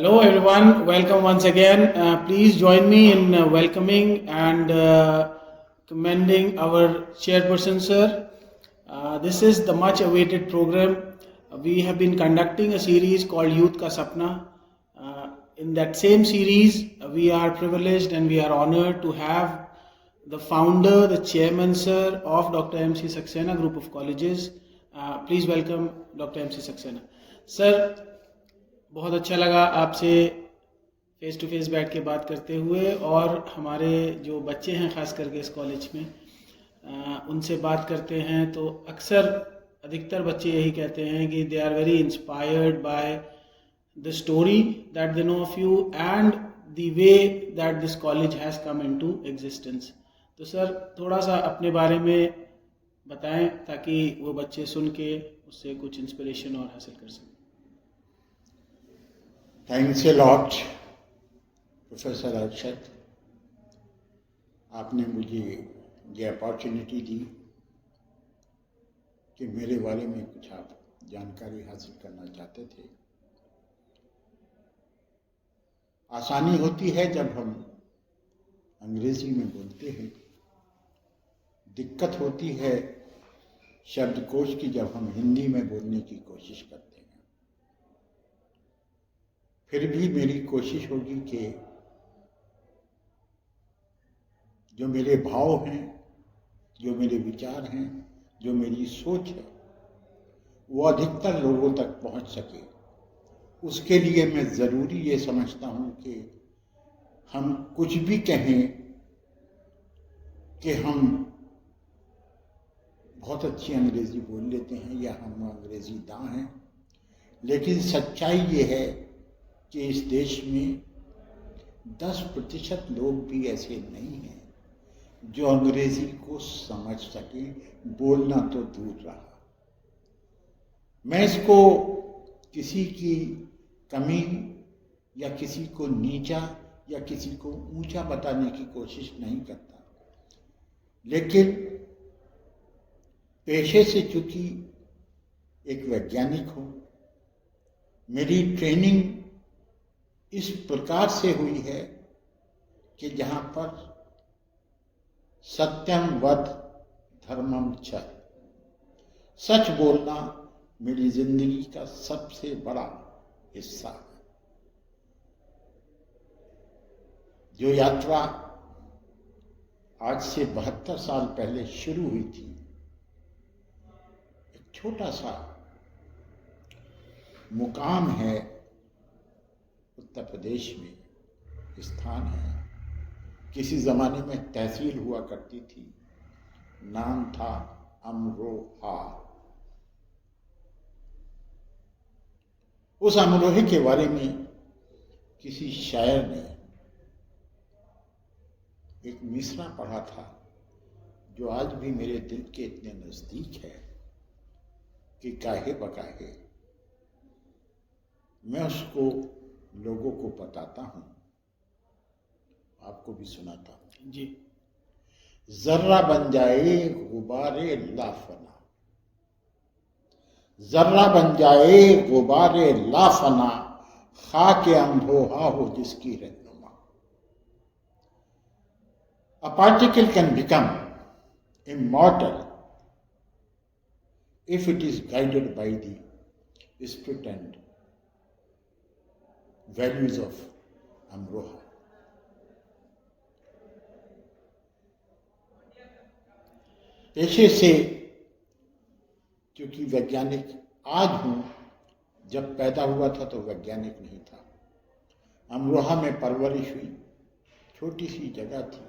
Hello everyone, welcome once again. Please join me in welcoming and commending our chairperson, sir. This is the much awaited program. We have been conducting a series called Youth Ka Sapna. In that same series, we are privileged and we are honored to have the founder, the chairman, sir, of Dr. M.C.Saxena Group of Colleges. Please welcome Dr. M.C.Saxena. Sir, बहुत अच्छा लगा आपसे face to face बैठ के बात करते हुए और हमारे जो बच्चे हैं ख़ास करके इस कॉलेज में उनसे बात करते हैं तो अक्सर अधिकतर बच्चे यही कहते हैं कि they are very inspired by the story that they know of you and the way that this college has come into existence. तो सर थोड़ा सा अपने बारे में बताएं ताकि वो बच्चे सुन के उससे कुछ इंस्पिरेशन और हासिल कर सकें। Thanks a lot professor Arshad, आपने मुझे ये अपॉर्चुनिटी दी कि मेरे बारे में कुछ आप जानकारी हासिल करना चाहते थे। आसानी होती है जब हम अंग्रेजी में बोलते हैं, दिक्कत होती है शब्दकोश की जब हम हिंदी में बोलने की कोशिश करते हैं। फिर भी मेरी कोशिश होगी कि जो मेरे भाव हैं, जो मेरे विचार हैं, जो मेरी सोच है, वो अधिकतर लोगों तक पहुंच सके। उसके लिए मैं ज़रूरी ये समझता हूँ कि हम कुछ भी कहें कि हम बहुत अच्छी अंग्रेज़ी बोल लेते हैं या हम अंग्रेज़ी दां हैं, लेकिन सच्चाई ये है कि इस देश में 10% लोग भी ऐसे नहीं हैं जो अंग्रेजी को समझ सके, बोलना तो दूर रहा। मैं इसको किसी की कमी या किसी को नीचा या किसी को ऊंचा बताने की कोशिश नहीं करता, लेकिन पेशे से चूंकि एक वैज्ञानिक हूं, मेरी ट्रेनिंग इस प्रकार से हुई है कि जहां पर सत्यम वद धर्मम च, सच बोलना मेरी जिंदगी का सबसे बड़ा हिस्सा है। जो यात्रा आज से 72 साल पहले शुरू हुई थी, एक छोटा सा मुकाम है उत्तर प्रदेश में, स्थान है, किसी ज़माने में तहसील हुआ करती थी, नाम था अमरोहा। उस अमरोहे के बारे में किसी शायर ने एक मिसरा पढ़ा था जो आज भी मेरे दिल के इतने नज़दीक है कि काहे बकाहे मैं उसको लोगों को बताता हूं, आपको भी सुनाता हूं। जी। जर्रा बन जाए गुबारे लाफना, जर्रा बन जाए गुबारे लाफना, खाके अमरोहा हो जिसकी रहनुमा। A particle can become immortal if it is guided by the spirit and values of Amroha. पेशे से क्योंकि वैज्ञानिक आज हूं, जब पैदा हुआ था तो वैज्ञानिक नहीं था। अमरोहा में परवरिश हुई, छोटी सी जगह थी,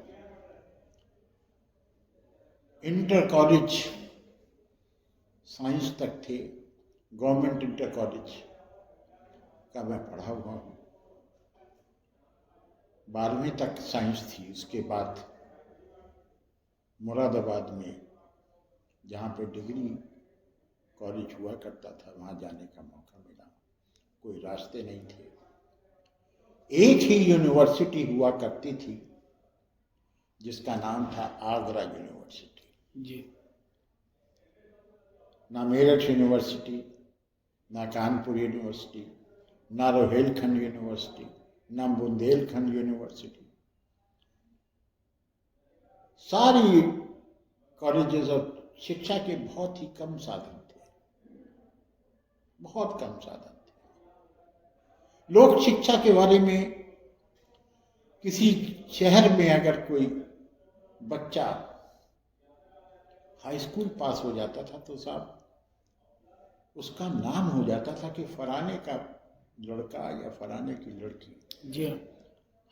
इंटर कॉलेज साइंस तक थे, गवर्नमेंट इंटर कॉलेज का मैं पढ़ा हुआ हूँ। 12वीं तक साइंस थी, उसके बाद मुरादाबाद में जहाँ पे डिग्री कॉलेज हुआ करता था वहाँ जाने का मौका मिला। कोई रास्ते नहीं थे, एक ही यूनिवर्सिटी हुआ करती थी जिसका नाम था आगरा यूनिवर्सिटी। जी। ना मेरठ यूनिवर्सिटी, ना कानपुर यूनिवर्सिटी, ना रोहेलखंड यूनिवर्सिटी, ना बुंदेलखंड यूनिवर्सिटी, सारी कॉलेजेस और शिक्षा के बहुत ही कम साधन थे, बहुत कम साधन थे। लोक शिक्षा के बारे में किसी शहर में अगर कोई बच्चा हाई स्कूल पास हो जाता था तो साहब उसका नाम हो जाता था कि फलाने का लड़का या फलाने की लड़की जी हाँ,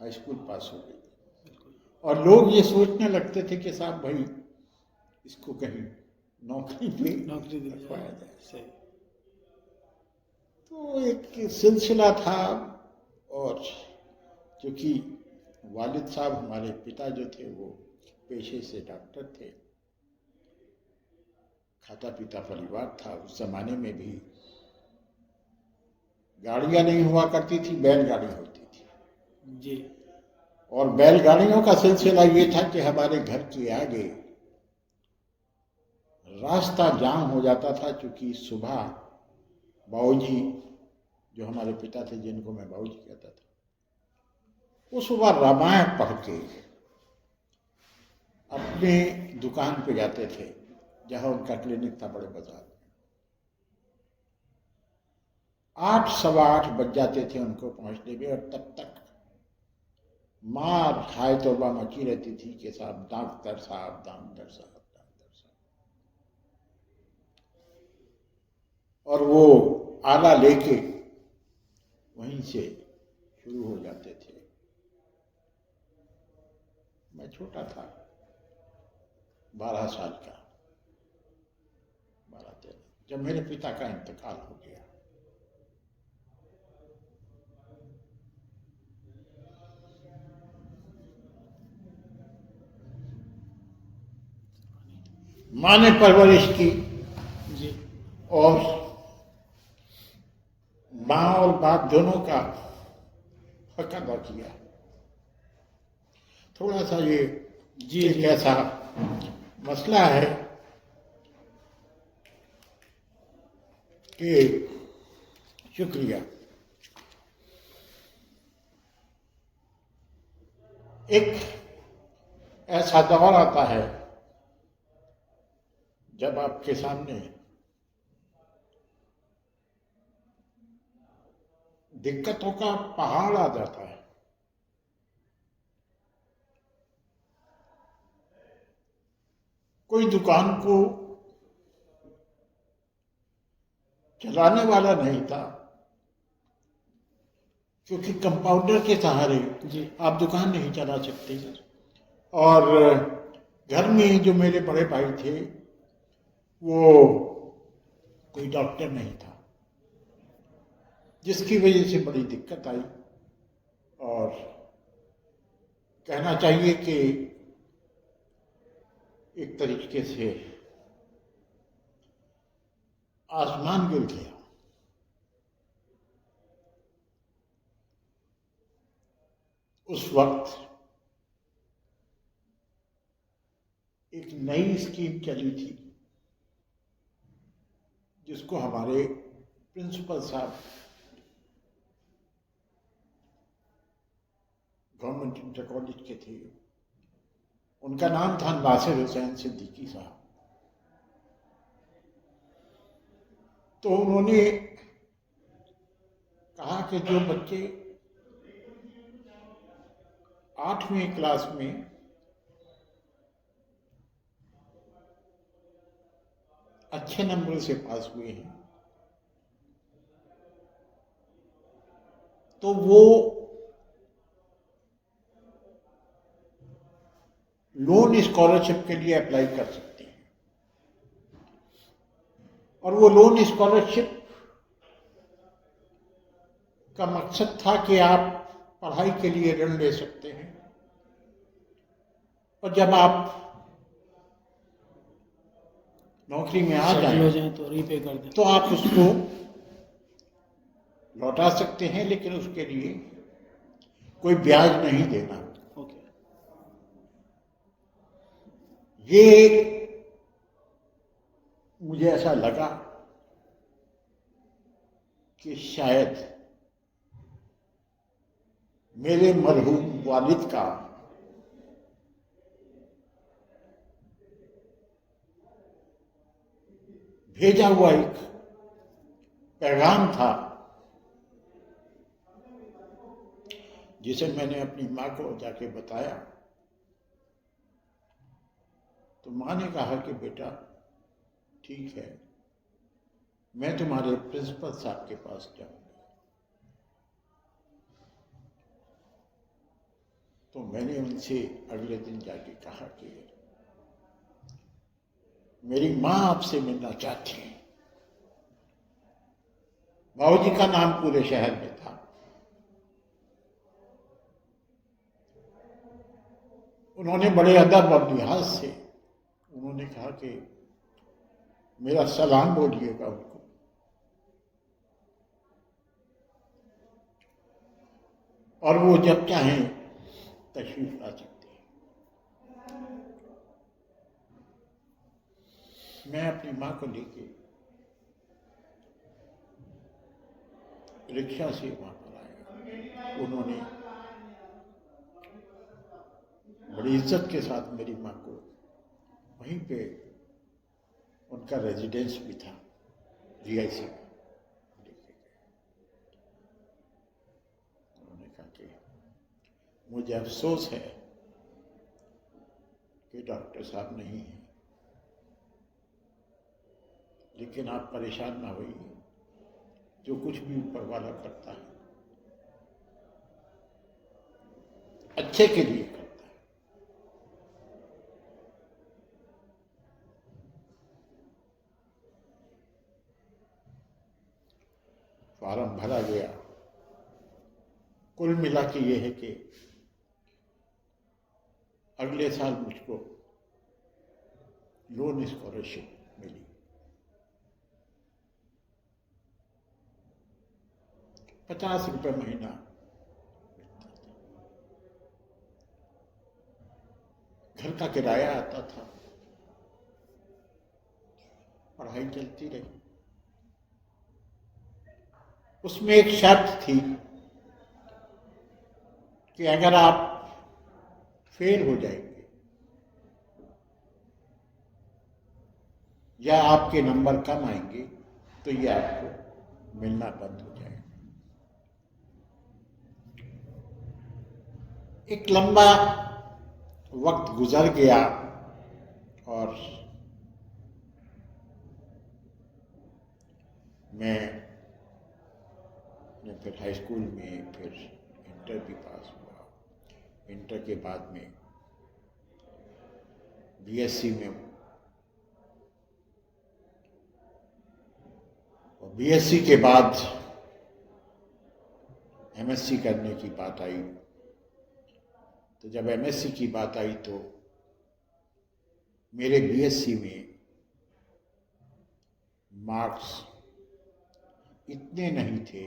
हाई स्कूल पास हो गई, और लोग ये सोचने लगते थे कि साहब भाई इसको कहीं नौकरी पे नौकरी दी रखवाया जाए। जाए। सही। तो एक सिलसिला था, और क्योंकि वालिद साहब हमारे पिता जो थे वो पेशे से डॉक्टर थे, खाता पीता परिवार था। उस जमाने में भी गाड़ियां नहीं हुआ करती थी, बैलगाड़ी होती थी, जी। और बैलगाड़ियों का सिलसिला ये था कि हमारे घर के आगे रास्ता जाम हो जाता था, क्योंकि सुबह बाबूजी, जो हमारे पिता थे जिनको मैं बाबूजी कहता था, वो सुबह रामायण पढ़ के अपने दुकान पे जाते थे, जहां उनका क्लिनिक था बड़े बाजार में। 8 सवा 8 बज जाते थे उनको पहुंचने में, और तब तक मार हाय तौबा मची रहती थी कि साहब डॉक्टर साहब, डॉक्टर साहब, डॉक्टर साहब। और वो आला लेके वहीं से शुरू हो जाते थे। मैं छोटा था, 12 साल का, 12-13, जब मेरे पिता का इंतकाल हो गया। माँ ने परवरिश की, जी। और माँ और बाप दोनों का हक अदा किया। थोड़ा सा ये जी एक जी। ऐसा मसला है कि, शुक्रिया, एक ऐसा दौर आता है जब आपके सामने दिक्कतों का पहाड़ आ जाता है। कोई दुकान को चलाने वाला नहीं था, क्योंकि कंपाउंडर के सहारे जी। आप दुकान नहीं चला सकते। और घर में जो मेरे बड़े भाई थे वो कोई डॉक्टर नहीं था, जिसकी वजह से बड़ी दिक्कत आई। और कहना चाहिए कि एक तरीके से आसमान गिर गया। उस वक्त एक नई स्कीम चली थी, जिसको हमारे प्रिंसिपल साहब गवर्नमेंट इंटर कॉलेज के थे, उनका नाम था नासिर हुसैन सिद्दीकी साहब। तो उन्होंने कहा कि जो बच्चे 8वीं क्लास में अच्छे नंबर से पास हुए हैं, तो वो लोन स्कॉलरशिप के लिए अप्लाई कर सकते हैं। और वो लोन स्कॉलरशिप का मकसद था कि आप पढ़ाई के लिए ऋण ले सकते हैं, और जब आप नौकरी में आ सेटल हो जाएं जाए तो रीपे कर दें। तो आप उसको लौटा सकते हैं, लेकिन उसके लिए कोई ब्याज नहीं देना। ओके। ये मुझे ऐसा लगा कि शायद मेरे मरहूम वालिद का भेजा हुआ एक पैगाम था, जिसे मैंने अपनी माँ को जाके बताया। तो माँ ने कहा कि बेटा ठीक है, मैं तुम्हारे प्रिंसिपल साहब के पास जाऊंगी। तो मैंने उनसे अगले दिन जाके कहा कि मेरी माँ आपसे मिलना चाहती है। बाबूजी का नाम पूरे शहर में था। उन्होंने बड़े अदब और लिहाज से उन्होंने कहा कि मेरा सलाम बोलिएगा उनको। और वो जब चाहें तशरीफ ला सकते हैं। मैं अपनी माँ को लेके रिक्शा से वहां पर आया। उन्होंने बड़ी इज्जत के साथ मेरी माँ को वहीं पे, उनका रेजिडेंस भी था जीआईसी में, उन्होंने कहा कि मुझे अफसोस है कि डॉक्टर साहब नहीं है, लेकिन आप परेशान ना होइए, जो कुछ भी ऊपर वाला करता है अच्छे के लिए करता है। फार्म भरा गया। कुल मिला के ये है कि अगले साल मुझको लोन स्कॉलरशिप मिली। 50 रुपये महीना मिलता था। घर का किराया आता था, पढ़ाई चलती रही। उसमें एक शर्त थी कि अगर आप फेल हो जाएंगे या आपके नंबर कम आएंगे तो ये आपको मिलना बंद हो जाएगा। एक लंबा वक्त गुजर गया और मैं फिर हाई स्कूल में, फिर इंटर भी पास हुआ। इंटर के बाद में बीएससी में, और बीएससी के बाद एमएससी करने की बात आई। तो जब एमएससी की बात आई तो मेरे बीएससी में मार्क्स इतने नहीं थे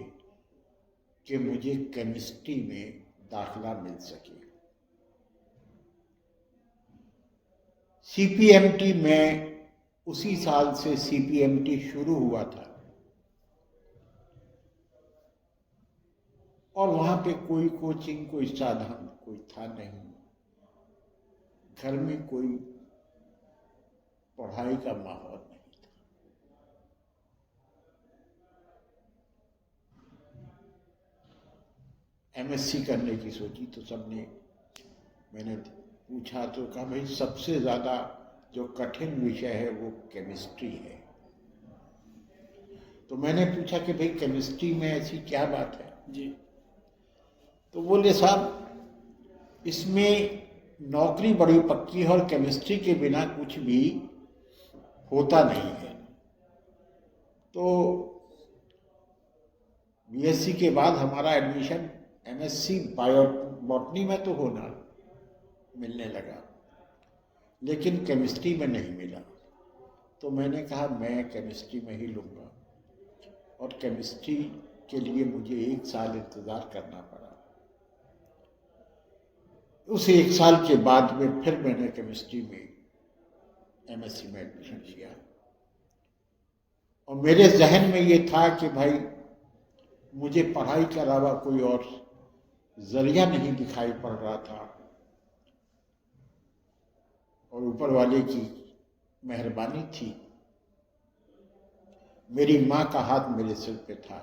कि मुझे केमिस्ट्री में दाखिला मिल सके। सीपीएमटी में उसी साल से सीपीएमटी शुरू हुआ था और वहां पे कोई कोचिंग, कोई साधन कोई था नहीं। घर में कोई पढ़ाई का माहौल नहीं था। एमएससी करने की सोची तो सबने, मैंने पूछा तो कहा भाई सबसे ज्यादा जो कठिन विषय है वो केमिस्ट्री है। तो मैंने पूछा कि भाई केमिस्ट्री में ऐसी क्या बात है जी? तो बोले साहब इसमें नौकरी बड़ी पक्की है और केमिस्ट्री के बिना कुछ भी होता नहीं है। तो बीएससी के बाद हमारा एडमिशन एमएससी बॉटनी में तो होना मिलने लगा, लेकिन केमिस्ट्री में नहीं मिला। तो मैंने कहा मैं केमिस्ट्री में ही लूँगा, और केमिस्ट्री के लिए मुझे 1 साल इंतज़ार करना पड़ा। उस 1 साल के बाद में फिर मैंने केमिस्ट्री में एमएससी में एडमिशन लिया, और मेरे जहन में ये था कि भाई मुझे पढ़ाई के अलावा कोई और जरिया नहीं दिखाई पड़ रहा था और ऊपर वाले की मेहरबानी थी। मेरी माँ का हाथ मेरे सिर पे था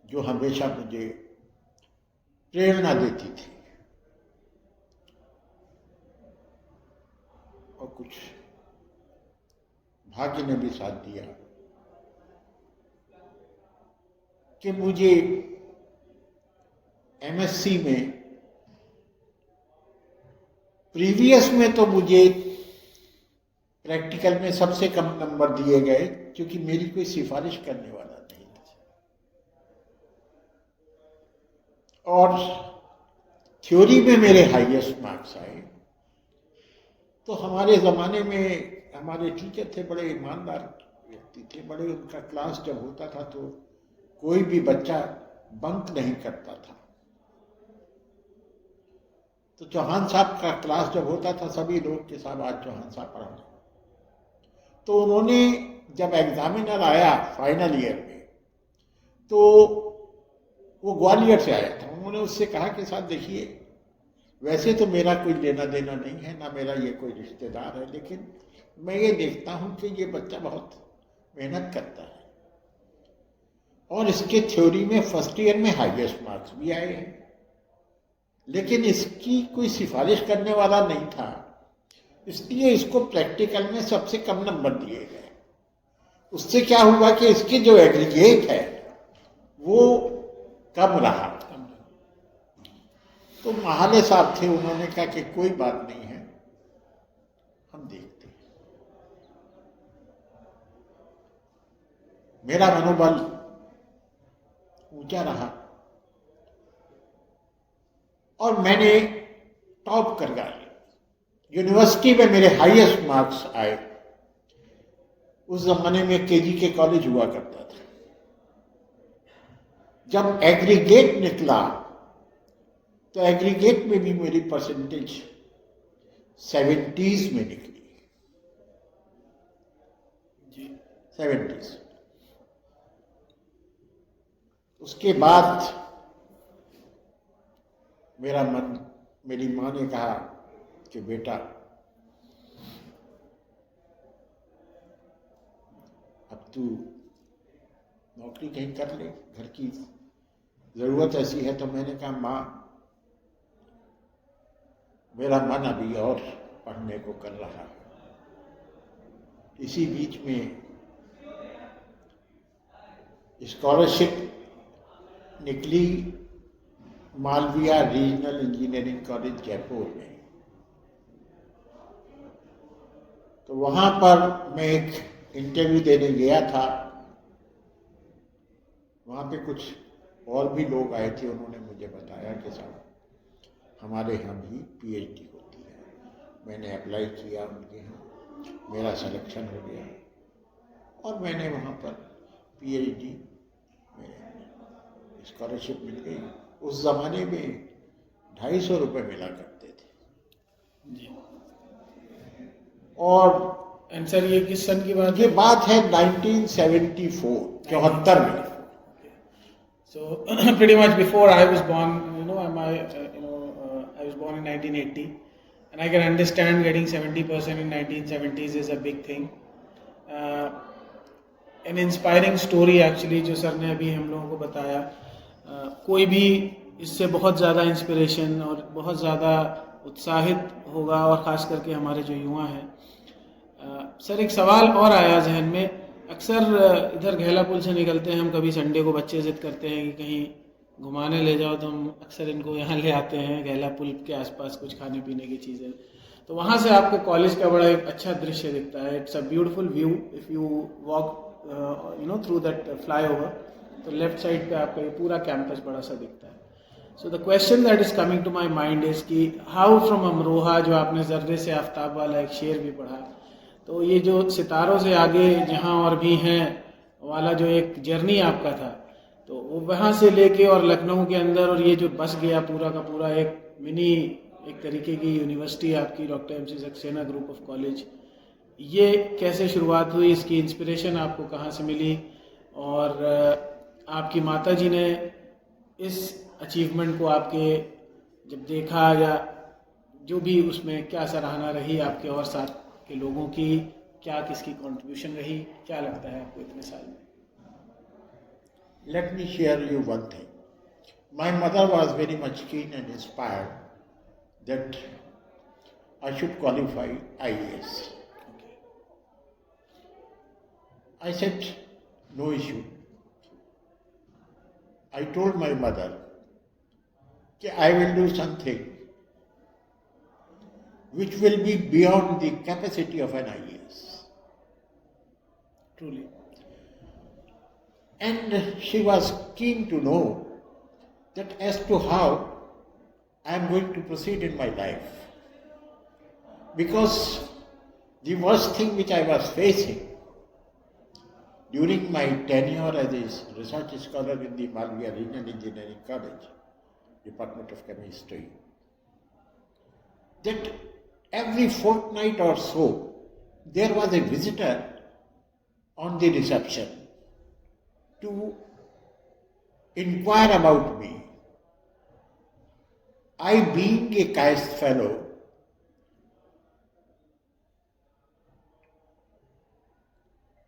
जो हमेशा मुझे प्रेरणा देती थी और कुछ भाग्य ने भी साथ दिया कि मुझे एमएससी में प्रीवियस में तो मुझे प्रैक्टिकल में सबसे कम नंबर दिए गए क्योंकि मेरी कोई सिफारिश करने वाला नहीं था, और थ्योरी में मेरे हाईएस्ट मार्क्स आए। तो हमारे ज़माने में हमारे टीचर थे, बड़े ईमानदार व्यक्ति थे, बड़े, उनका क्लास जब होता था तो कोई भी बच्चा बंक नहीं करता था। तो चौहान साहब का क्लास जब होता था सभी लोग के साथ आज चौहान साहब पढ़ाने, तो उन्होंने जब एग्जामिनर आया फाइनल ईयर में, तो वो ग्वालियर से आया था, उन्होंने उससे कहा कि साहब देखिए, वैसे तो मेरा कोई लेना देना नहीं है, ना मेरा ये कोई रिश्तेदार है, लेकिन मैं ये देखता हूँ कि ये बच्चा बहुत मेहनत करता है और इसके थ्योरी में फर्स्ट ईयर में हाईएस्ट मार्क्स भी आए हैं, लेकिन इसकी कोई सिफारिश करने वाला नहीं था, इसलिए इसको प्रैक्टिकल में सबसे कम नंबर दिए गए। उससे क्या हुआ कि इसकी जो एग्रीगेट है वो कम रहा। तो महाले साहब थे, उन्होंने कहा कि कोई बात नहीं है, हम देखते हैं। मेरा मनोबल ऊंचा रहा और मैंने टॉप कर गया। यूनिवर्सिटी में मेरे हाईएस्ट मार्क्स आए। उस जमाने में केजी के कॉलेज हुआ करता था। जब एग्रीगेट निकला तो एग्रीगेट में भी मेरी परसेंटेज 70s में निकली, 70s। उसके बाद मेरी माँ ने कहा कि बेटा अब तू नौकरी कहीं कर ले, घर की जरूरत ऐसी है। तो मैंने कहा माँ, मेरा मन अभी और पढ़ने को कर रहा है। इसी बीच में स्कॉलरशिप निकली Malaviya regional engineering college Jaipur में। तो वहां पर मैं एक इंटरव्यू देने गया था। वहां पे कुछ और भी लोग आए थे, उन्होंने मुझे बताया कि साहब हमारे यहाँ भी पीएचडी होती है। मैंने अप्लाई किया उनके यहाँ, मेरा सिलेक्शन हो गया और मैंने वहाँ पर पीएचडी में स्कॉलरशिप मिल गई। उस ज़माने में 250 रुपये मिला करते थे जी। और सर ये किस सन की बात ये बात है 1974, 74 में। So pretty much before I was born, I was born in 1980, and I can understand getting 70% in 1970s is a big thing. An inspiring story actually जो सर ने अभी हम लोगों को बताया। कोई भी इससे बहुत ज़्यादा इंस्पिरेशन और बहुत ज़्यादा उत्साहित होगा, और ख़ास करके हमारे जो युवा हैं। सर एक सवाल और आया जहन में। अक्सर इधर घेला पुल से निकलते हैं हम, कभी संडे को बच्चे जिद करते हैं कि कहीं घुमाने ले जाओ, तो हम अक्सर इनको यहाँ ले आते हैं घेला पुल के आसपास कुछ खाने पीने की चीज़ें। तो वहाँ से आपके कॉलेज का बड़ा एक अच्छा दृश्य दिखता है। It's a beautiful view if you walk through that flyover, तो लेफ्ट साइड पे आपका ये पूरा कैंपस बड़ा सा दिखता है। So the question that is coming to my mind is कि हाउ फ्रॉम अमरोहा, जो आपने जर्रे से आफ्ताब वाला एक शेर भी पढ़ा, तो ये जो सितारों से आगे जहाँ और भी हैं वाला जो एक जर्नी आपका था, तो वो वहाँ से लेके और लखनऊ के अंदर, और ये जो बस गया पूरा का पूरा एक मिनी एक तरीके की यूनिवर्सिटी आपकी, doctor M.C. Saxena group of college, ये कैसे शुरुआत हुई? इसकी इंस्पिरेशन आपको कहाँ से मिली? और आपकी माता जी ने इस अचीवमेंट को आपके जब देखा, या जो भी उसमें क्या सराहना रही आपके और साथ के लोगों की, क्या किसकी कंट्रीब्यूशन रही, क्या लगता है आपको इतने साल में? Let me share you one thing. My mother was very much keen and inspired that I should qualify IAS. Okay. I said, no issue. I told my mother that I will do something which will be beyond the capacity of an IAS. Truly. And she was keen to know that as to how I am going to proceed in my life. Because the worst thing which I was facing during my tenure as a research scholar in the Malviya Regional Engineering College, Department of Chemistry, that every fortnight or so there was a visitor on the reception to inquire about me. I, being a caste fellow,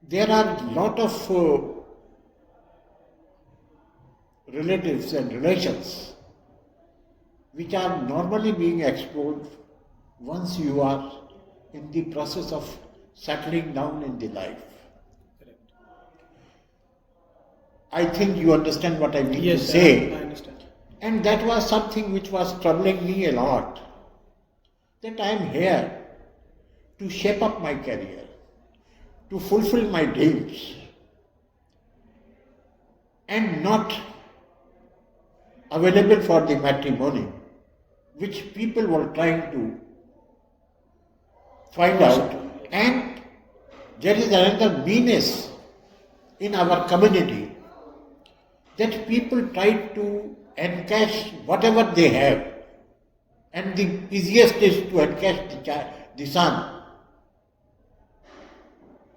there are a lot of relatives and relations which are normally being explored once you are in the process of settling down in the life. Correct. I think you understand what I mean Yes, to say. I understand. And that was something which was troubling me a lot. That I am here to shape up my career, to fulfill my dreams, and not available for the matrimony, which people were trying to find out. And there is another meanness in our community that people try to encash whatever they have, and the easiest is to encash the son.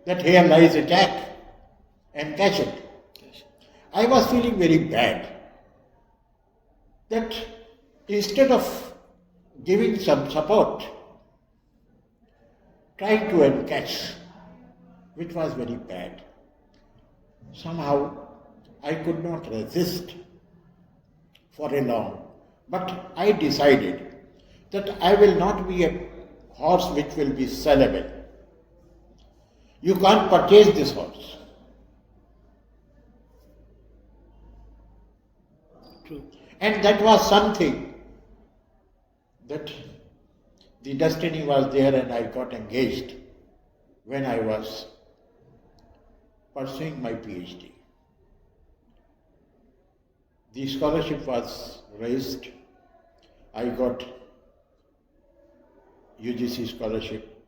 That here lies a jack, encash it. I was feeling very bad that instead of giving some support, trying to encash, which was very bad. Somehow I could not resist for a long, but I decided that I will not be a horse which will be sellable. You can't purchase this horse. True. And that was something that the destiny was there, and I got engaged when I was pursuing my PhD. The scholarship was raised. I got UGC scholarship.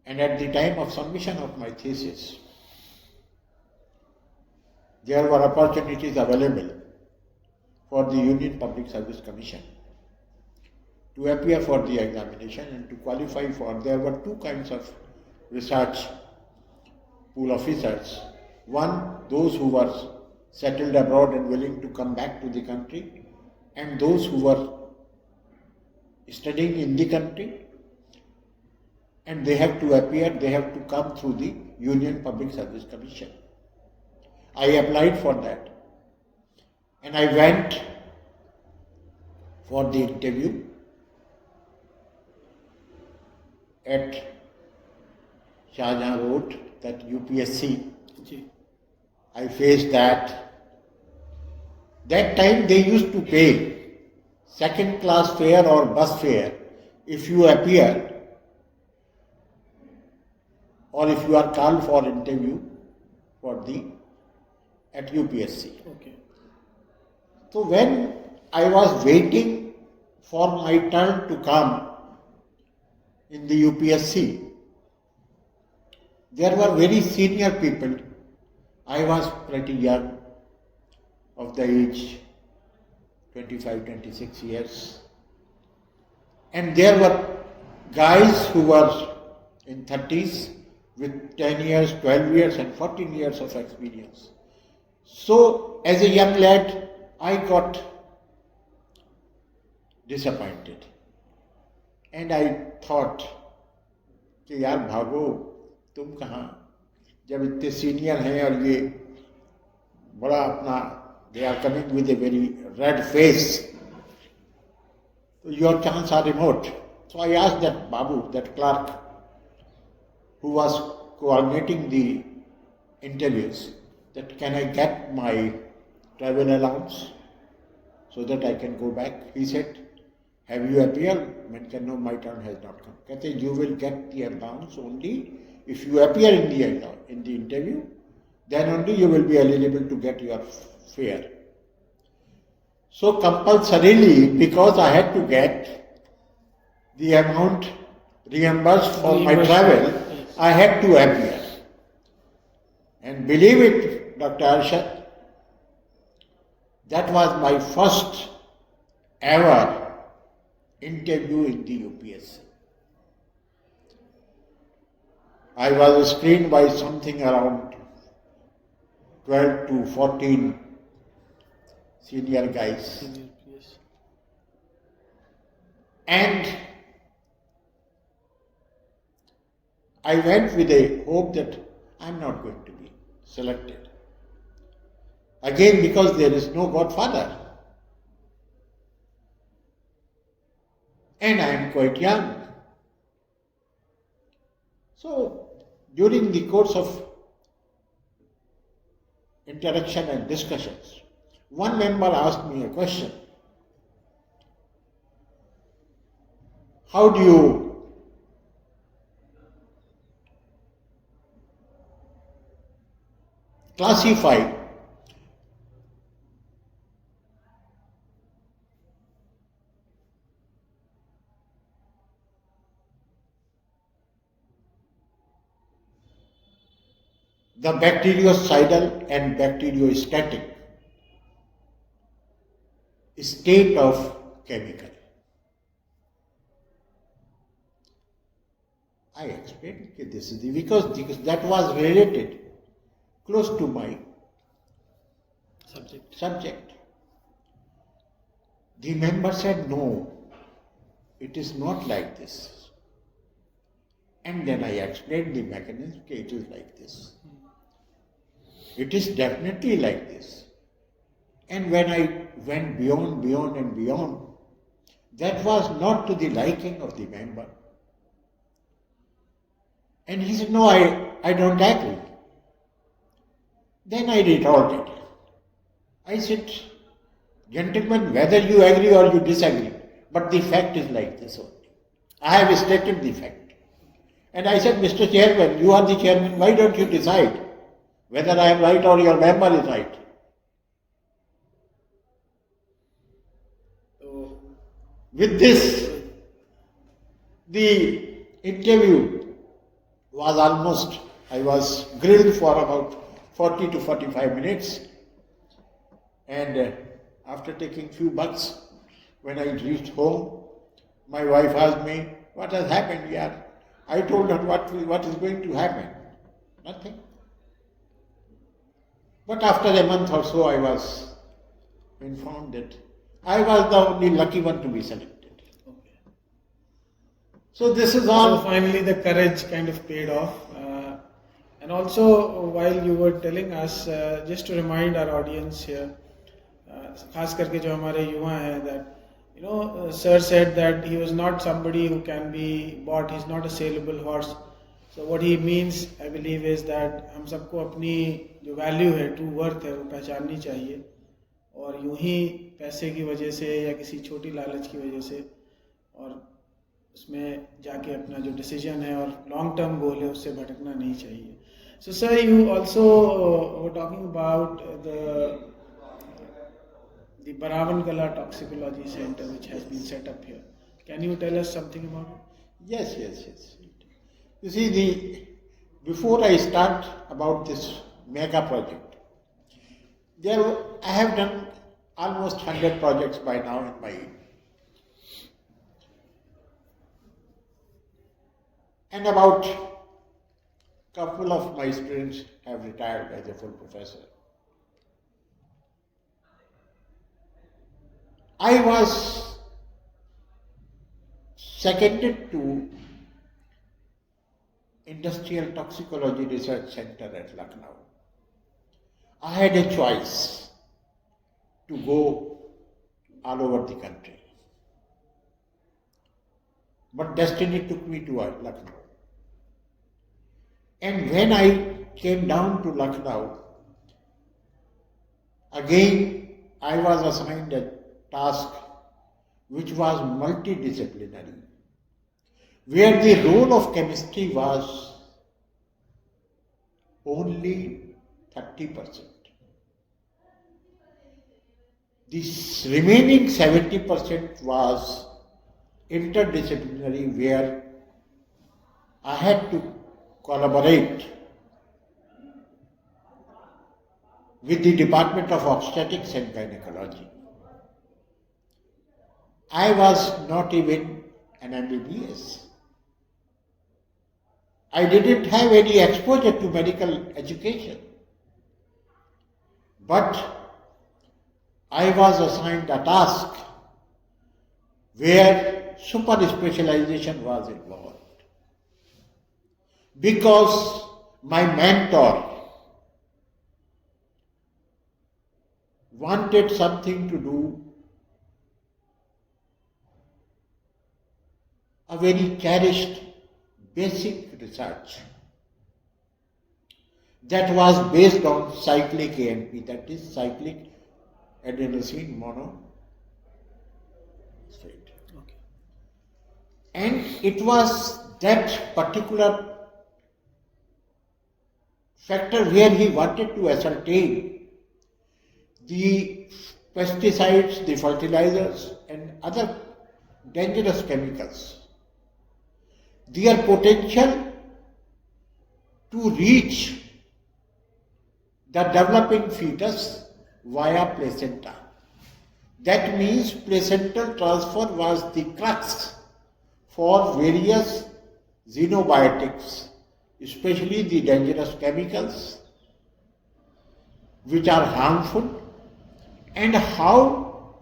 And at the time of submission of my thesis, there were opportunities available for the Union Public Service Commission to appear for the examination and to qualify for. There were two kinds of research pool officers. One, those who were settled abroad and willing to come back to the country, and those who were studying in the country, and they have to appear, they have to come through the Union Public Service Commission. I applied for that, and I went for the interview at Shahjahan Road, that UPSC. I faced that. That time they used to pay second class fare or bus fare if you appear or if you are called for interview at UPSC. Okay. So when I was waiting for my turn to come in the UPSC, there were very senior people. I was pretty young, of the age 25, 26 years. And there were guys who were in 30s with 10 years, 12 years and 14 years of experience. So as a young lad, I got disappointed and I thought कि यार भागो, तुम कहाँ, जब इतने senior हैं और ये बड़ा अपना, they are coming with a very red face, your chance are remote. So I asked that Babu, that clerk who was coordinating the interviews, that can I get my travel allowance so that I can go back? He said, have you appeared? I said, no, my turn has not come. He said, you will get the allowance only if you appear in the interview, then only you will be eligible to get your fare. So compulsorily, because I had to get the amount reimbursed for my travel, I had to appear. And believe it, Dr. Arshad, that was my first ever interview in the UPSC. I was screened by something around 12 to 14 senior guys. And I went with a hope that I'm not going to be selected. Again, because there is no Godfather. And I am quite young. So, during the course of interaction and discussions, one member asked me a question. How do you classify the bactericidal and bacteriostatic state of chemical? I explained that this is because that was related close to my subject. The member said, no, it is not like this. And then I explained the mechanism, okay, it is like this. It is definitely like this. And when I went beyond and beyond, that was not to the liking of the member. And he said, no, I don't agree. Then I retorted. I said, gentlemen, whether you agree or you disagree, but the fact is like this only. I have stated the fact. And I said, Mr. Chairman, you are the chairman, why don't you decide whether I am right or your member is right? With this, the interview was almost, I was grilled for about 40 to 45 minutes. And after taking few bucks, when I reached home, my wife asked me, what has happened here? I told her what is going to happen. Nothing. But after a month or so, I was informed that I was the only lucky one to be selected. Okay. So this is all. So finally the courage kind of paid off. And also while you were telling us, just to remind our audience here, खास करके जो हमारे युवा हैं, that sir said that he was not somebody who can be bought. He's not a saleable horse. So what he means, I believe, is that हम सबको अपनी जो value है, true worth है, वो पहचाननी चाहिए. और यूं ही पैसे की वजह से या किसी छोटी लालच की वजह से और उसमें जाके अपना जो डिसीजन है और लॉन्ग टर्म गोल है उससे भटकना नहीं चाहिए. So sir, you also were talking about the Paravangala Toxicology Center which has been set up here. Can you tell us something about it? Yes. You see, before I start about this mega project, I have done almost 100 projects by now in my, and about couple of my students have retired as a full professor. I was seconded to Industrial Toxicology Research Center at Lucknow. I had a choice to go all over the country. But destiny took me to Lucknow. And when I came down to Lucknow, again I was assigned a task which was multidisciplinary, where the role of chemistry was only 30%. This remaining 70% was interdisciplinary, where I had to collaborate with the Department of Obstetrics and Gynecology. I was not even an MBBS. I didn't have any exposure to medical education. But I was assigned a task where super specialization was involved. Because my mentor wanted something to do a very cherished basic research that was based on cyclic ANP, that is cyclic adenosine monophosphate. Okay. And it was that particular factor where he wanted to ascertain the pesticides, the fertilizers, and other dangerous chemicals, their potential to reach the developing fetus via placenta. That means placental transfer was the crux for various xenobiotics, especially the dangerous chemicals which are harmful, and how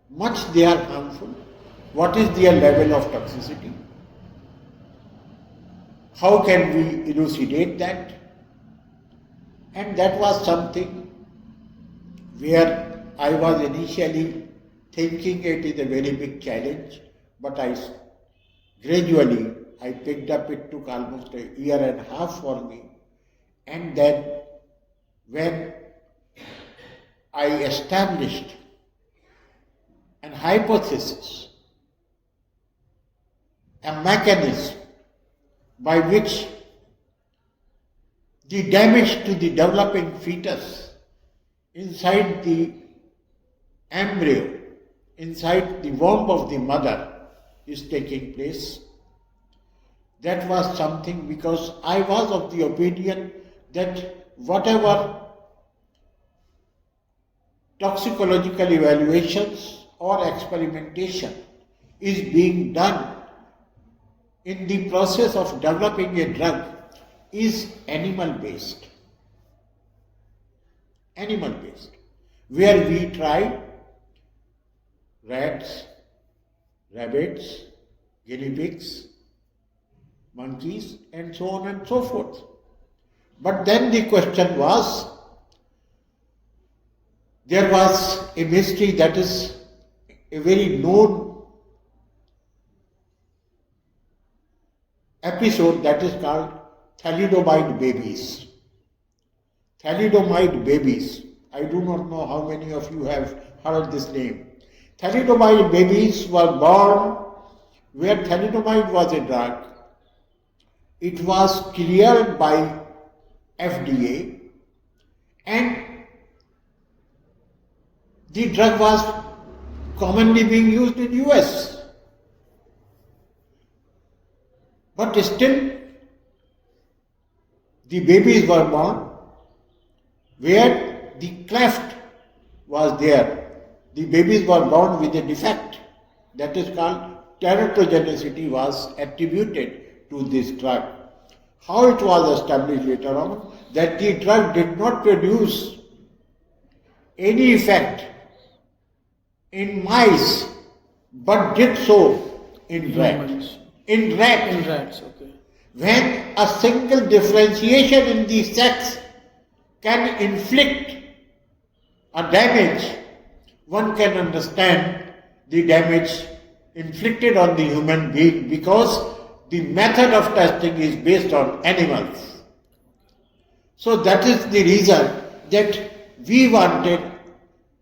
much they are harmful, what is their level of toxicity, how can we elucidate that. And that was something where I was initially thinking it is a very big challenge, but gradually I picked up. It took almost a year and a half for me. And then when I established an hypothesis, a mechanism by which the damage to the developing fetus inside the embryo, inside the womb of the mother is taking place. That was something, because I was of the opinion that whatever toxicological evaluations or experimentation is being done in the process of developing a drug is animal-based, where we try rats, rabbits, guinea pigs, monkeys, and so on and so forth. But then the question was, there was a mystery that is a very known episode that is called thalidomide babies. Thalidomide babies. I do not know how many of you have heard this name. Thalidomide babies were born where thalidomide was a drug. It was cleared by FDA, and the drug was commonly being used in US. But still, the babies were born where the cleft was there. The babies were born with a defect that is called teratogenicity was attributed to this drug. How it was established later on that the drug did not produce any effect in mice, but did so in rat. Humans. In rat. In rats, okay. When a single differentiation in the sex can inflict a damage, one can understand the damage inflicted on the human being because the method of testing is based on animals. So that is the reason that we wanted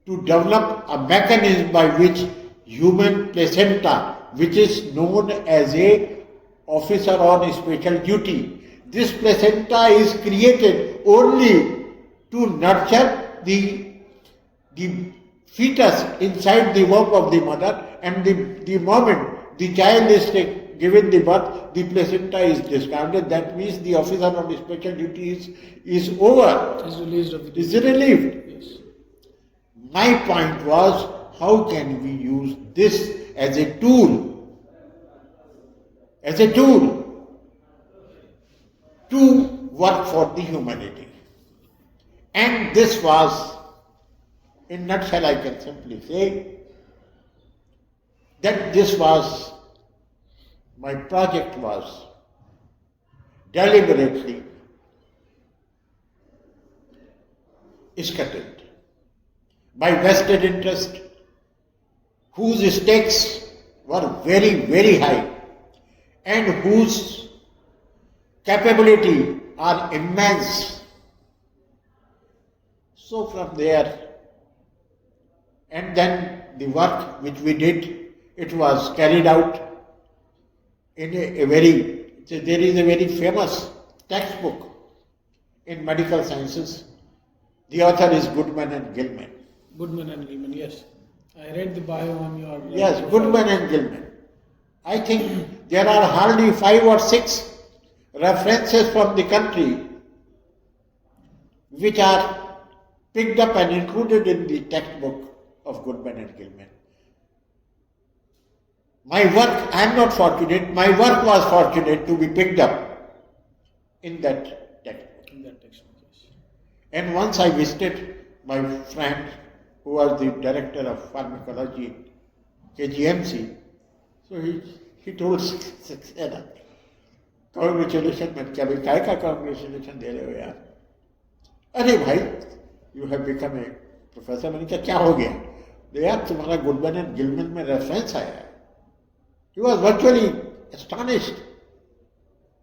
to develop a mechanism by which human placenta, which is known as a officer on special duty, this placenta is created only to nurture the fetus inside the womb of the mother, and the moment the child is given the birth, the placenta is discarded. That means the officer on special duty is over, Is released of the is relieved. Yes. My point was, how can we use this as a tool to work for the humanity? And this was, in nutshell, I can simply say that my project was deliberately scuttled by vested interest whose stakes were very, very high and whose capability are immense. So from there, and then the work which we did, it was carried out in there is a very famous textbook in medical sciences. The author is Goodman and Gilman. Goodman and Gilman, yes. I read the bio on your... Yes, Goodman and Gilman. I think there are hardly 5 or 6 references from the country which are picked up and included in the textbook of Goodman and Gilman. My work, I am not fortunate, my work was fortunate to be picked up in that textbook. In that textbook, yes. And once I visited my friend who was the director of pharmacology in KGMC, so he told Saxena, congratulations, मैंने क्या भाई काय का congratulations दे रहे हो यार? अरे भाई, you have become a professor. मैंने क्या हो गया? यार तुम्हारा गुडमैन एंड गिलमैन में रेफरेंस आया है. He was virtually astonished.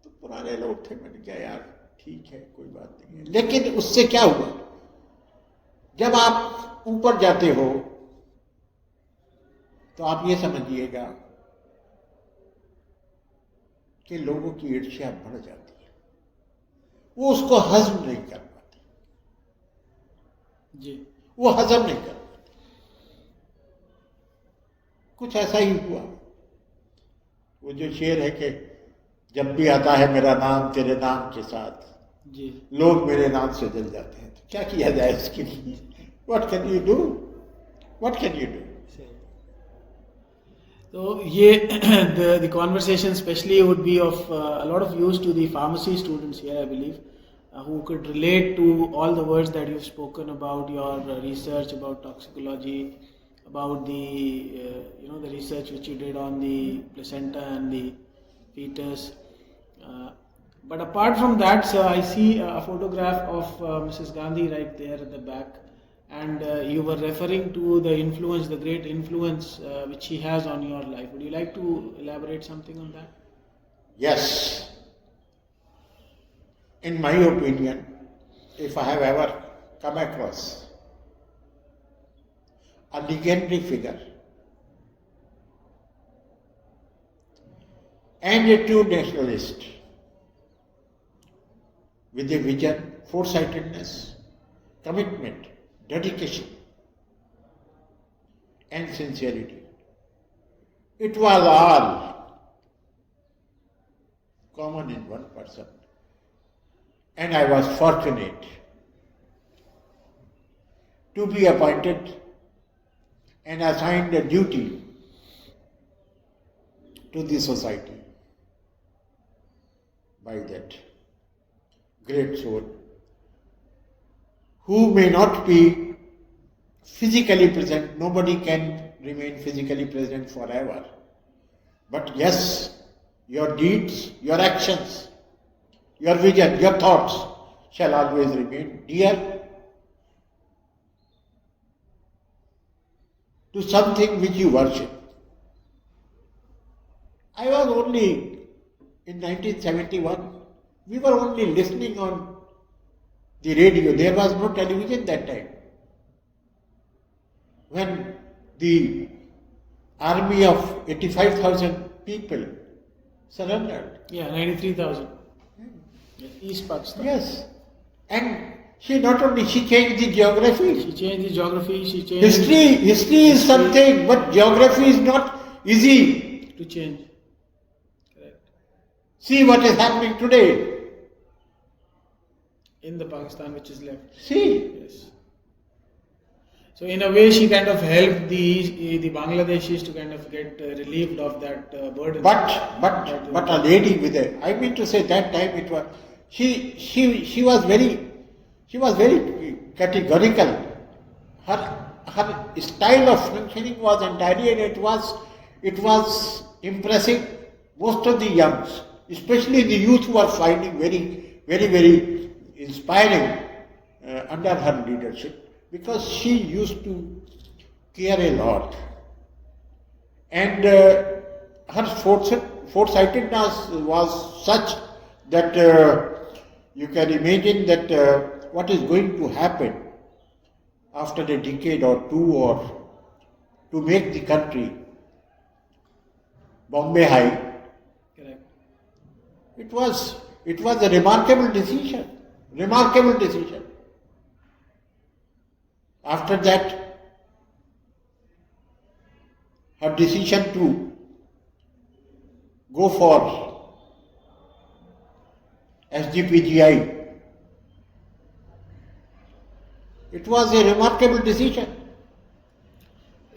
तो पुराने लोग थे, मैंने क्या यार ठीक है कोई बात नहीं है. लेकिन उससे क्या हुआ? जब आप ऊपर जाते हो तो आप ये समझिएगा कि लोगों की ईर्ष्या बढ़ जाती है, वो उसको हजम नहीं कर पाते जी, वो हजम नहीं कर पाते. कुछ ऐसा ही हुआ. वो जो शेर है कि जब भी आता है मेरा नाम तेरे नाम के साथ जी, लोग मेरे नाम से जल जाते हैं. तो क्या किया जाए इसके लिए? What can you do? What can you do? So ये the conversation especially would be of a lot of use to the pharmacy students here, I believe, who could relate to all the words that you've spoken about your research about toxicology, about the the research which you did on the placenta and the fetus. But apart from that, sir, I see a photograph of Mrs. Gandhi right there at the back. And you were referring to the influence, the great influence which she has on your life. Would you like to elaborate something on that? Yes. In my opinion, if I have ever come across a legendary figure and a true nationalist with a vision, foresightedness, commitment, dedication and sincerity, it was all common in one person. And I was fortunate to be appointed and assigned a duty to the society by that great soul, who may not be physically present. Nobody can remain physically present forever. But yes, your deeds, your actions, your vision, your thoughts shall always remain dear to something which you worship. I was only in 1971, we were only listening on the radio. There was no television that time. When the army of 85,000 people surrendered. Yeah, 93,000. East Pakistan. Yes. And she not only, she changed the geography. She changed the geography, she changed... History is something, but geography is not easy to change. Correct. See what is happening today. In the Pakistan which is left. See. Yes. So in a way she kind of helped the Bangladeshis to kind of get relieved of that burden. But a lady with a, I mean to say that time it was, she was very categorical. Her style of functioning was entirely, and it was impressing most of the youngs, especially the youth, who are finding very inspiring under her leadership, because she used to care a lot, and her foresightedness was such that you can imagine that what is going to happen after a decade or two, or to make the country Bombay high. Correct. It was a remarkable decision. Remarkable decision. After that, her decision to go for SGPGI, it was a remarkable decision.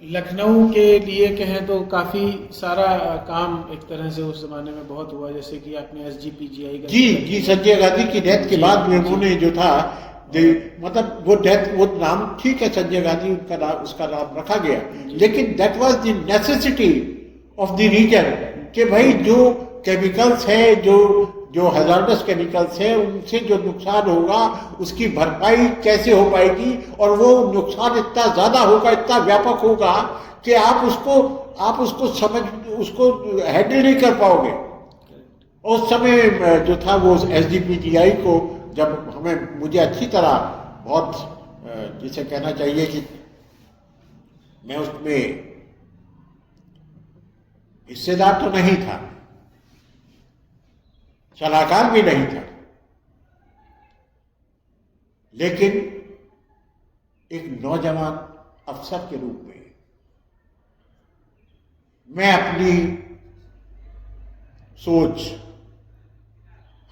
Lucknow के लिए कहें तो काफ़ी सारा काम एक तरह से उस ज़माने में बहुत हुआ, जैसे कि आपने SGPGI का जी संजय गांधी की डेथ के बाद में उन्होंने जो था, मतलब वो डेथ, वो नाम ठीक है संजय गांधी उसका नाम रखा गया, लेकिन that was the necessity of the region कि भाई जो केमिकल्स है, जो हैजार्डस केमिकल्स है, उनसे जो नुकसान होगा उसकी भरपाई कैसे हो पाएगी, और वो नुकसान इतना ज्यादा होगा, इतना व्यापक होगा कि आप उसको हैंडल नहीं कर पाओगे। उस समय जो था वो SGPGI को, जब मुझे अच्छी तरह बहुत, जिसे कहना चाहिए कि मैं उसमें हिस्सेदार तो नहीं था, सलाहकार भी नहीं था, लेकिन एक नौजवान अफसर के रूप में मैं अपनी सोच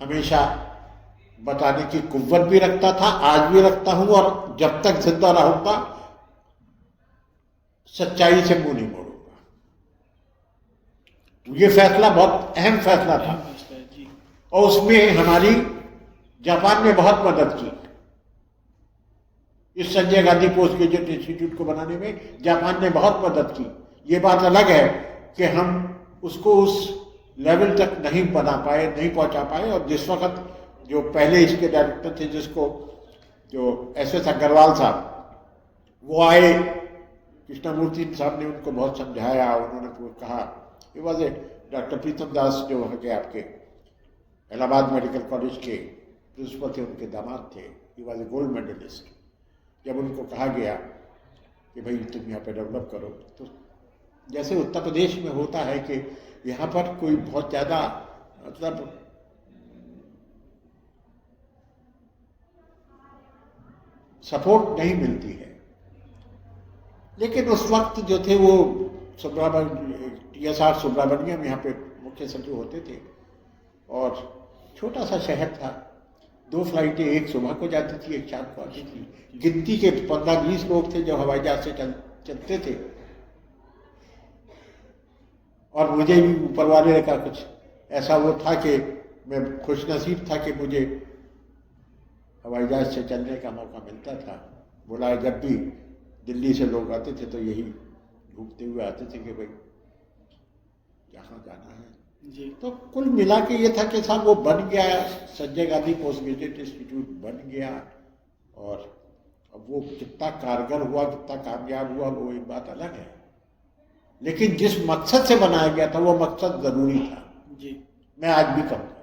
हमेशा बताने की कुव्वत भी रखता था, आज भी रखता हूं, और जब तक जिंदा रहूंगा सच्चाई से मुंह नहीं मोड़ूंगा। ये फैसला बहुत अहम फैसला था, और उसमें हमारी जापान ने बहुत मदद की। इस Sanjay Gandhi post graduate institute को बनाने में जापान ने बहुत मदद की। ये बात अलग है कि हम उसको उस लेवल तक नहीं बना पाए, नहीं पहुंचा पाए, और जिस वक्त जो पहले इसके डायरेक्टर थे, जो SS अग्रवाल साहब, वो आए, कृष्णमूर्ति साहब ने उनको बहुत समझाया, उन्होंने कहा, ये वॉज डॉक्टर प्रीतम दास जो वहाँ के आपके इलाहाबाद मेडिकल कॉलेज के प्रिंसिपल थे, उनके दामाद थे, he was a gold medalist. जब उनको कहा गया कि भाई तुम यहाँ पे डेवलप करो, तो जैसे उत्तर प्रदेश में होता है कि यहाँ पर कोई बहुत ज़्यादा मतलब सपोर्ट नहीं मिलती है, लेकिन उस वक्त जो थे वो TSR सुब्रमण्यम यहाँ पे मुख्य सचिव होते थे, और छोटा सा शहर था, 2 फ्लाइटें, एक सुबह को जाती थी, एक शाम को आती थी, गिनती के 15-20 लोग थे जो हवाई जहाज से चलते थे, और मुझे भी ऊपर वाले का कुछ ऐसा वो था कि मैं खुशनसीब था कि मुझे हवाई जहाज से चलने का मौका मिलता था। बोला जब भी दिल्ली से लोग आते थे तो यही घूमते हुए आते थे कि भाई जहाँ जाना है जी तो कुल मिला के ये था कि साहब वो बन गया, Sanjay Gandhi post graduate institute बन गया। और अब वो कितना कारगर हुआ, कितना कामयाब हुआ, वो एक बात अलग है, लेकिन जिस मकसद से बनाया गया था वो मकसद जरूरी था। जी मैं आज भी कहूँगा,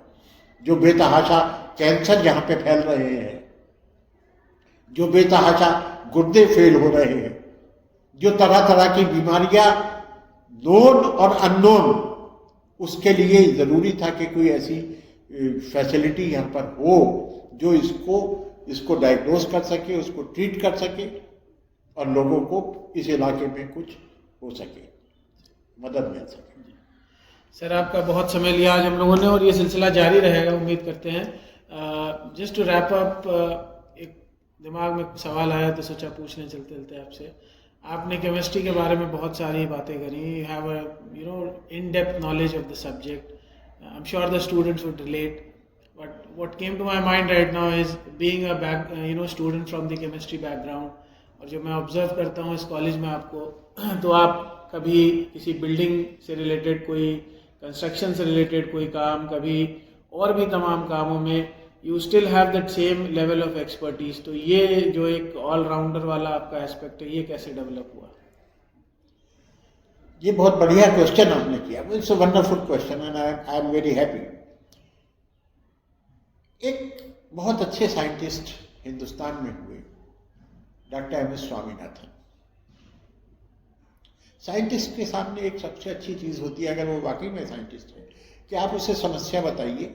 जो बेतहाशा कैंसर जहाँ पे फैल रहे हैं, जो बेतहाशा गुर्दे फेल हो रहे हैं, जो तरह तरह की बीमारियां नोन और अननोन, उसके लिए जरूरी था कि कोई ऐसी फैसिलिटी यहाँ पर हो जो इसको डायग्नोज कर सके, उसको ट्रीट कर सके और लोगों को इस इलाके में कुछ हो सके, मदद मिल सके। सर, आपका बहुत समय लिया आज हम लोगों ने और ये सिलसिला जारी रहेगा, उम्मीद करते हैं। जस्ट टू रैप अप, एक दिमाग में सवाल आया तो सोचा पूछने चलते चलते आपसे। आपने केमिस्ट्री के बारे में बहुत सारी बातें करी, you have a in depth knowledge of the subject, I am sure the students would relate, but what came to my mind right now is being a student from the chemistry background, और जब मैं observe करता हूँ इस college में आपको तो आप कभी किसी बिल्डिंग से रिलेटेड कोई कंस्ट्रक्शन से रिलेटेड कोई काम, कभी और भी तमाम कामों में you still have that same level of expertise. तो ये जो एक ऑलराउंडर वाला आपका एस्पेक्ट है, ये कैसे डेवलप हुआ? ये बहुत बढ़िया क्वेश्चन आपने किया, it's a wonderful question and I am very happy. एक बहुत अच्छे साइंटिस्ट हिंदुस्तान में हुए, डॉक्टर M.S. स्वामीनाथन। साइंटिस्ट के सामने एक सबसे अच्छी चीज होती है, अगर वो वाकई में साइंटिस्ट है, कि आप उसे समस्या बताइए,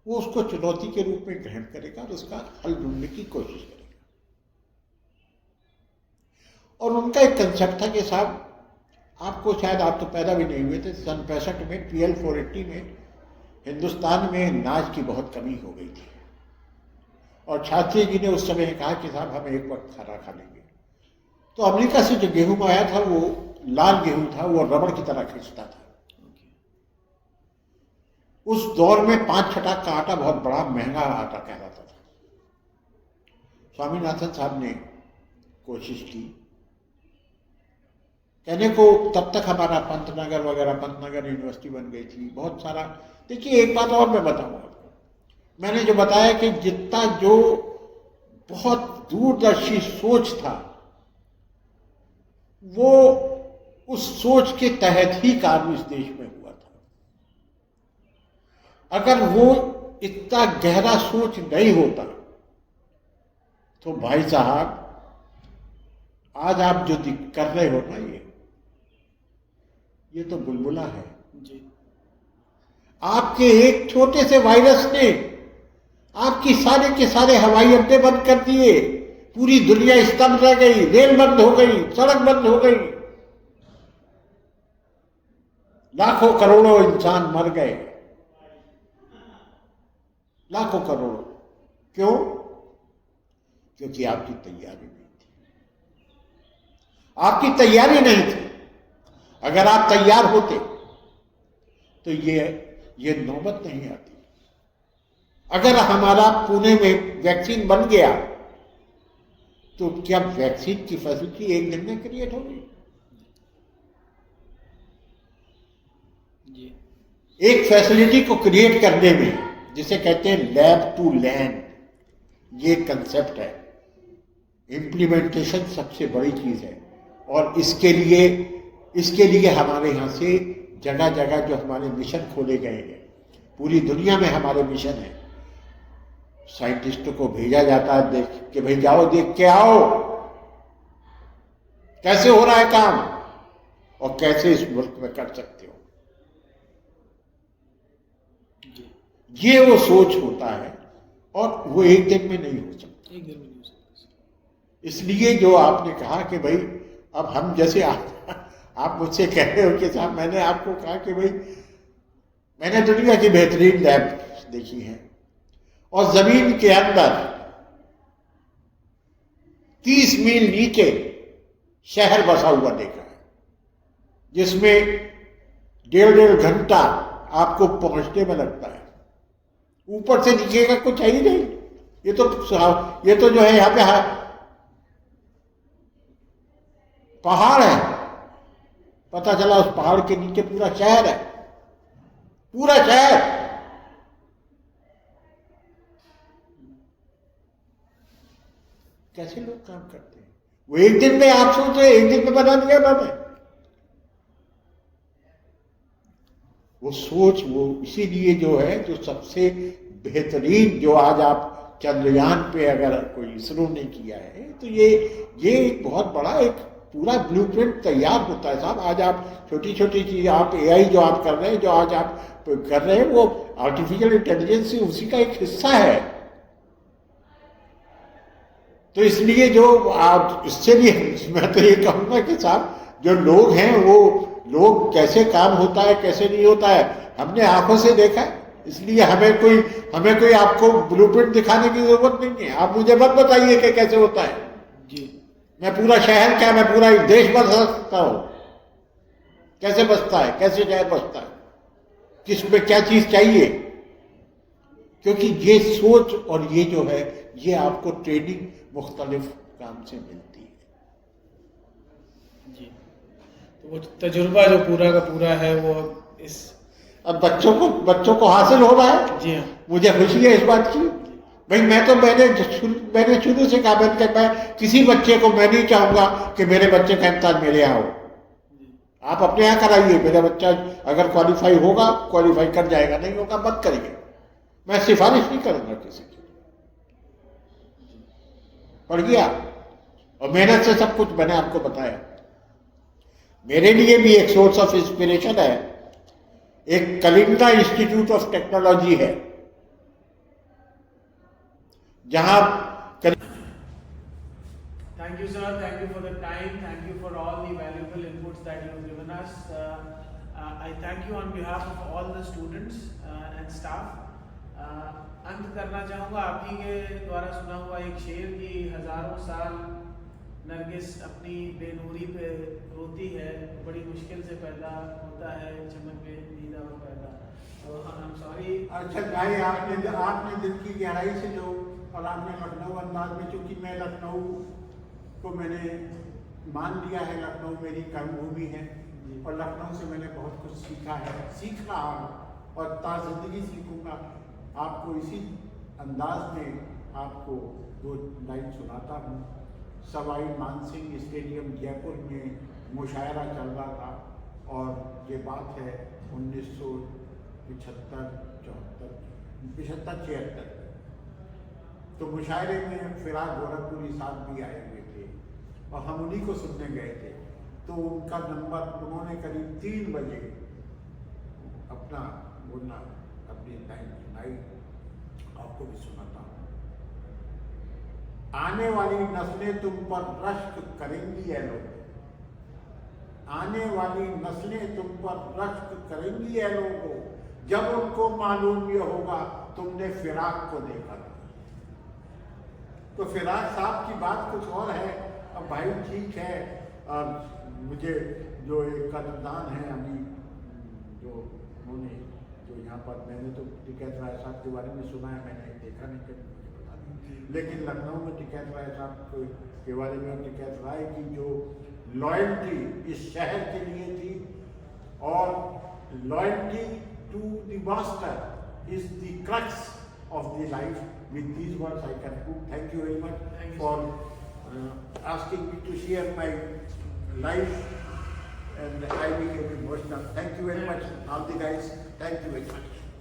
वो उसको चुनौती के रूप में ग्रहण करेगा और उसका हल ढूंढने की कोशिश करेगा। और उनका एक कंसेप्ट था कि साहब, आपको शायद, आप तो पैदा भी नहीं हुए थे, सन 65 में PL 480 में हिंदुस्तान में अनाज की बहुत कमी हो गई थी और शास्त्री जी ने उस समय कहा कि साहब हम एक वक्त खाना खा लेंगे। तो अमेरिका से जो गेहूं आया था वो लाल गेहूं था, वो रबड़ की तरह खींचता था। उस दौर में 5 छटाक का आटा बहुत बड़ा महंगा आटा कहलाता था। स्वामीनाथन साहब ने कोशिश की, कहने को तब तक हमारा पंतनगर वगैरह, पंतनगर यूनिवर्सिटी बन गई थी, बहुत सारा। देखिए एक बात और मैं बताऊंगा आपको, मैंने जो बताया कि जितना जो बहुत दूरदर्शी सोच था, वो उस सोच के तहत ही कार्य इस देश में हुआ था। अगर वो इतना गहरा सोच नहीं होता तो भाई साहब, आज आप जो कर रहे हो ना, ये तो बुलबुला है जी। आपके एक छोटे से वायरस ने आपकी सारे के सारे हवाई अड्डे बंद कर दिए, पूरी दुनिया स्तब्ध रह गई, रेल बंद हो गई, सड़क बंद हो गई, लाखों करोड़ों इंसान मर गए, लाखों करोड़ों। क्यों? क्योंकि आपकी तैयारी नहीं थी। आपकी तैयारी नहीं थी। अगर आप तैयार होते तो ये नौबत नहीं आती। अगर हमारा पुणे में वैक्सीन बन गया तो क्या वैक्सीन की फैसिलिटी एक दिन में क्रिएट होगी? एक फैसिलिटी को क्रिएट करने में, जिसे कहते हैं लैब टू लैंड, ये कंसेप्ट है। इम्प्लीमेंटेशन सबसे बड़ी चीज है और इसके लिए हमारे यहाँ से जगह जगह जो हमारे मिशन खोले गए हैं, पूरी दुनिया में हमारे मिशन है। साइंटिस्टों को भेजा जाता है देख के, भाई जाओ देख के आओ कैसे हो रहा है काम और कैसे इस मुल्क में कर सकते हो। ये वो सोच होता है और वो एक दिन में नहीं हो सकता। एक दिन में नहीं हो सकता। इसलिए जो आपने कहा कि भाई अब हम जैसे आप मुझसे कह रहे हो कि साहब, मैंने आपको कहा कि भाई मैंने दुनिया की बेहतरीन लैब देखी है और जमीन के अंदर 30 मील नीचे शहर बसा हुआ देखा है, जिसमें 1.5 घंटा आपको पहुंचने में लगता है। ऊपर से नीचे का कुछ है ही नहीं। ये तो जो है यहाँ पे पहाड़ है, पता चला उस पहाड़ के नीचे पूरा शहर है, पूरा शहर। कैसे लोग काम करते हैं? वो एक दिन में, आप सोच रहे एक दिन में बना दिया मैंने वो सोच। वो इसीलिए जो है, जो सबसे बेहतरीन, जो आज आप चंद्रयान पे अगर कोई इसरो ने किया है, तो ये एक बहुत बड़ा एक पूरा ब्लूप्रिंट तैयार होता है साहब। आज आप छोटी छोटी चीज, आप एआई जो आप कर रहे हैं, जो आज आप कर रहे हैं, वो आर्टिफिशियल इंटेलिजेंस उसी का एक हिस्सा है। तो इसलिए जो आप, इससे भी मैं तो ये कहूँगा कि साहब जो लोग हैं, वो लोग कैसे काम होता है कैसे नहीं होता है, हमने आंखों से देखा है। इसलिए हमें कोई आपको ब्लूप्रिंट दिखाने की जरूरत नहीं है। आप मुझे मत बताइए कि कैसे होता है जी। मैं पूरा शहर क्या, मैं पूरा देश बदल सकता हूँ। कैसे बसता है, कैसे शहर बसता है, किसमें क्या चीज चाहिए, क्योंकि ये सोच और ये जो है, ये आपको ट्रेनिंग मुख्तलिफ काम से मिलती है जी। तो वो तजुर्बा जो पूरा का पूरा है, वो इस अब बच्चों को हासिल हो रहा है। जी हाँ, मुझे खुशी है इस बात की। भाई मैंने शुरू से कहा, मैं किसी बच्चे को, मैं नहीं चाहूंगा कि मेरे बच्चे का इम्तिहान मेरे यहाँ हो। आप अपने यहाँ कराइए, मेरा बच्चा अगर क्वालिफाई होगा, क्वालिफाई कर जाएगा, नहीं होगा मत करिए। मैं सिफारिश नहीं करूंगा किसी की। पढ़ गया और मेहनत से सब कुछ मैंने आपको बताया। मेरे लिए भी एक सोर्स ऑफ इंस्पिरेशन है, एक कलिंगा इंस्टीट्यूट ऑफ टेक्नोलॉजी है, जहां Thank you, sir. Thank you for the time. Thank you for all the valuable inputs that you have given us. I thank you on behalf of all the students and staff. अंत करना चाहूँगा आप ही के द्वारा सुना हुआ एक शेर की, हजारों साल नरगिस अपनी बेनूरी पे रोती है, बड़ी मुश्किल से पैदा होता है चमन में दीदा और पैदा। तो I'm sorry। अच्छा भाई, आपने दिल की गहराई से जो, और आपने लखनऊ अंदाज में, चूंकि मैं लखनऊ को मैंने मान लिया है, लखनऊ मेरी कर्मभूमि है और लखनऊ से मैंने बहुत कुछ सीखा है, सीख रहा हूँ और ताज़िंदगी सीखूंगा। आपको इसी अंदाज में आपको दो लाइन सुनाता हूँ। सवाई मानसिंह स्टेडियम जयपुर में मुशायरा चल रहा था और ये बात है 1975-76। तो मुशायरे में फिराक गोरखपुरी साहब भी आए हुए थे और हम उन्हीं को सुनने गए थे। तो उनका नंबर, उन्होंने करीब 3 बजे अपना बोलना, अपनी लाइन सुनाई, आपको भी सुनाता हूँ। आने वाली नस्लें तुम पर रश्क करेंगी ऐ लोगो, आने वाली नस्लें तुम पर रश्क करेंगी ऐ लोगो, जब उनको मालूम ये होगा तुमने फिराक को देखा। तो फिराक साहब की बात कुछ और है। अब भाई ठीक है, मुझे जो एक कदरदान है अभी, जो उन्होंने जो यहाँ पर, मैंने तो टिकैत राय साहब के बारे में सुना है, मैंने देखा नहीं, कभी मुझे पता नहीं, लेकिन लखनऊ में टिकैत राय साहब के बारे में, टिकैत राय की जो लॉयल्टी इस शहर के लिए थी, और loyalty to the master is the crux of the life. With these words I conclude. Thank you very much for asking me to share my life, and I became emotional. Thank you very much, all the guys. Thank you very much.